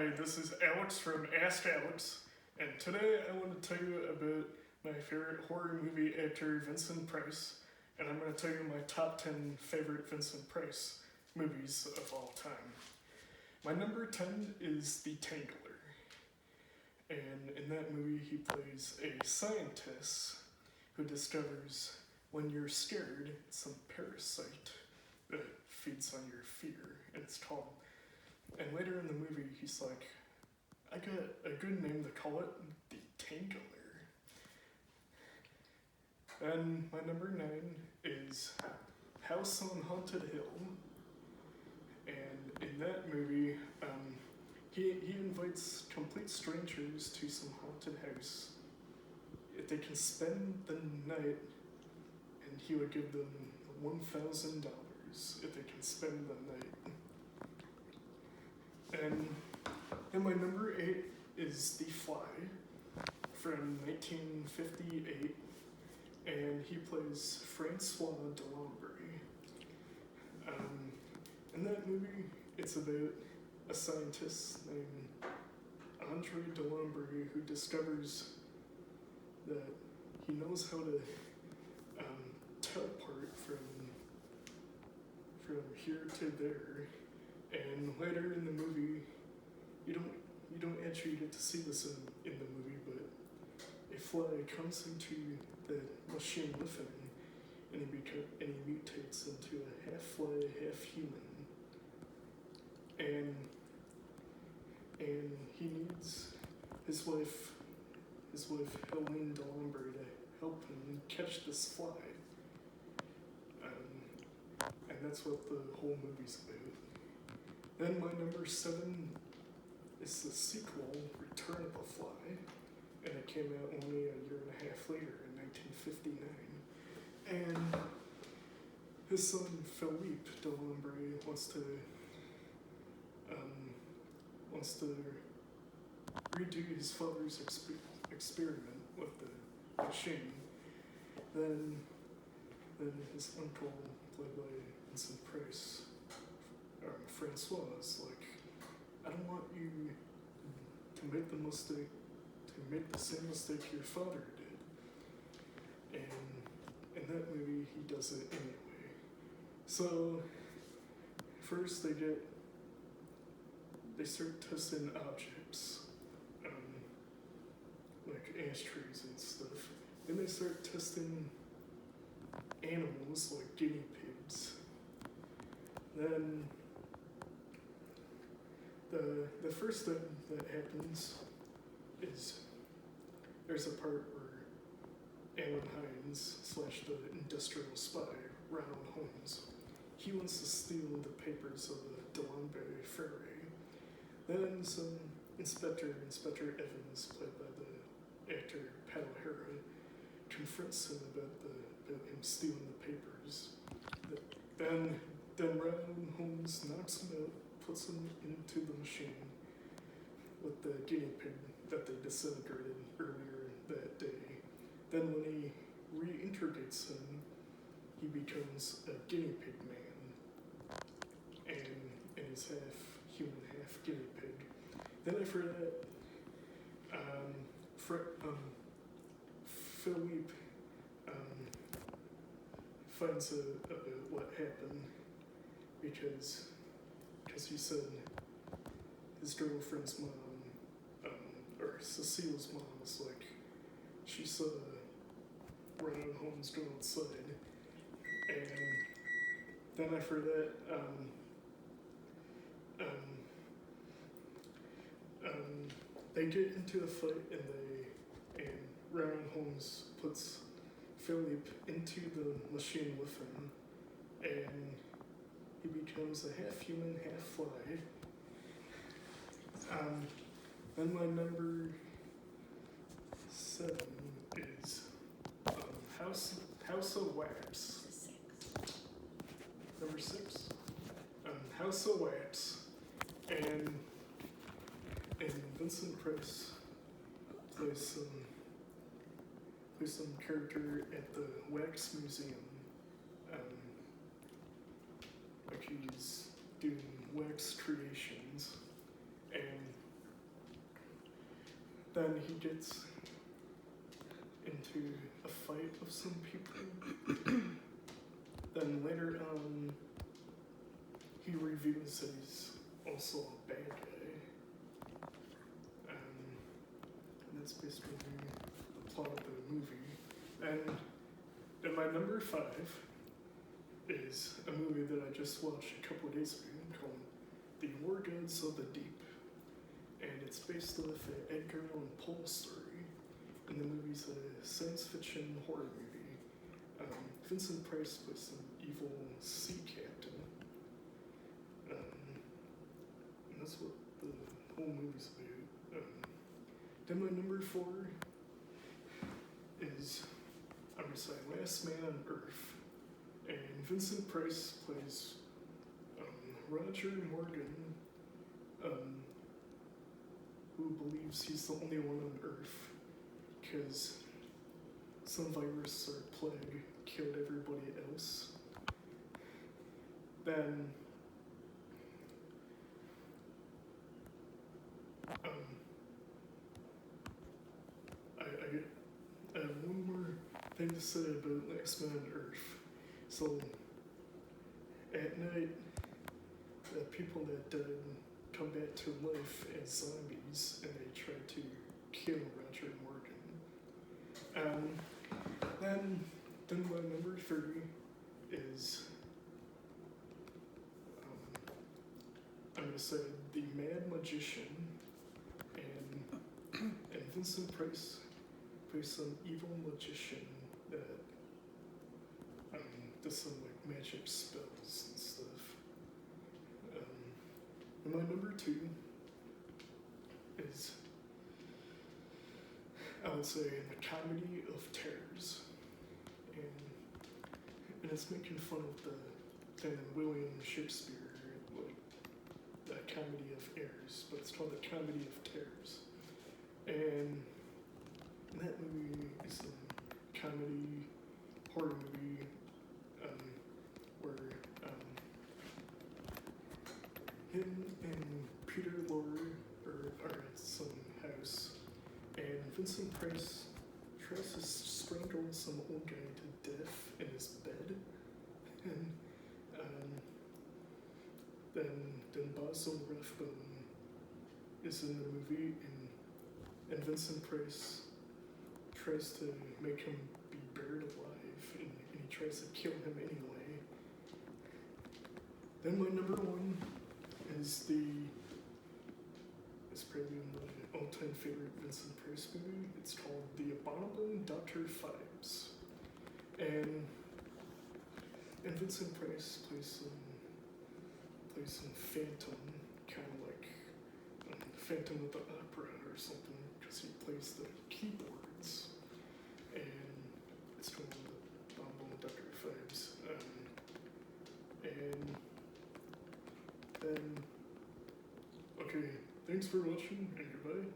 Hi, this is Alex from Ask Alex, and today I want to tell you about my favorite horror movie actor, Vincent Price, and I'm going to tell you my top 10 favorite Vincent Price movies of all time. My number 10 is The Tangler, and in that movie he plays a scientist who discovers when you're scared, some parasite that feeds on your fear, and it's called. And later in the movie, he's like, I got a good name to call it, The Tangler. And my number 9 is House on Haunted Hill. And in that movie, he invites complete strangers to some haunted house. If they can spend the night, and he would give them $1,000 if they can spend the night. And my number 8 is The Fly from 1958, and he plays Francois Delambre. In that movie, it's about a scientist named Andre Delambre who discovers that he knows how to teleport from here to there. And later in the movie, you don't actually get to see this in the movie, but a fly comes into the machine with him, and he mutates into a half fly, half human. And he needs his wife Helene Delambre to help him catch this fly. And that's what the whole movie's about. Then my number 7 is the sequel, Return of the Fly, and it came out only a year and a half later in 1959. And his son Philippe Delambre wants to redo his father's experiment with the machine. Then his uncle, played by Vincent Price, Francois, is like, I don't want you to make the same mistake your father did. And in that movie, he does it anyway. So first they start testing objects, like ashtrays and stuff. Then they start testing animals like guinea pigs. Then the first thing that happens is there's a part where Alan Hines / the industrial spy, Ronald Holmes, he wants to steal the papers of the Delambre Ferry. Then some Inspector Evans, played by the actor Pat O'Hara, confronts him about him stealing the papers. Then Ronald Holmes knocks him out, puts him into the machine with the guinea pig that they disintegrated earlier that day. Then when he reintegrates him, he becomes a guinea pig man, and he's half human, half guinea pig. Then after that, Philippe finds out about what happened because he said his girlfriend's mom, or Cecile's mom, was like, she saw Ronald Holmes go outside, and then after that, they get into a fight, and Ronald Holmes puts Philippe into the machine with him, and he becomes a half human, half fly. Then my number 7 is House of Wax. Number 6, House of Wax, and Vincent Price plays some character at the Wax Museum. Like he's doing wax creations, and then he gets into a fight with some people. Then later on, he reveals that he's also a bad guy. And that's basically the plot of the movie. And my number 5 is a movie that I just watched a couple of days ago called The War Gods of the Deep. And it's based off an Edgar Allan Poe story. And the movie's a science fiction horror movie. Vincent Price plays an evil sea captain. And that's what the whole movie's about. Then my number 4 is, I'm gonna say, Last Man on Earth. And Vincent Price plays Roger Morgan, who believes he's the only one on Earth because some virus or plague killed everybody else. Then I have one more thing to say about Last Man on Earth. So at night, the people that died come back to life as zombies, and they try to kill Roger Morgan. Then my number 3 is, I'm gonna say, The Mad Magician, and Vincent Price plays some evil magician that does some like magic spells and stuff. And my number 2 is, I would say, The Comedy of Terrors. And it's making fun of the kind of William Shakespeare, like, the Comedy of Errors, but it's called The Comedy of Terrors. And that movie is a comedy, horror movie, where him and Peter Lorre are at some house, and Vincent Price tries to strangle some old guy to death in his bed, and then Basil Rathbone is in the movie, and Vincent Price tries to make him be buried alive, and he tries to kill him anyway. Then my number 1 is it's probably my all-time favorite Vincent Price movie. It's called The Abominable Dr. Phibes. And Vincent Price plays some phantom, kind of like Phantom of the Opera or something, because he plays the keyboards. And it's called The Abominable Dr. Phibes. And then, okay, thanks for watching, and goodbye.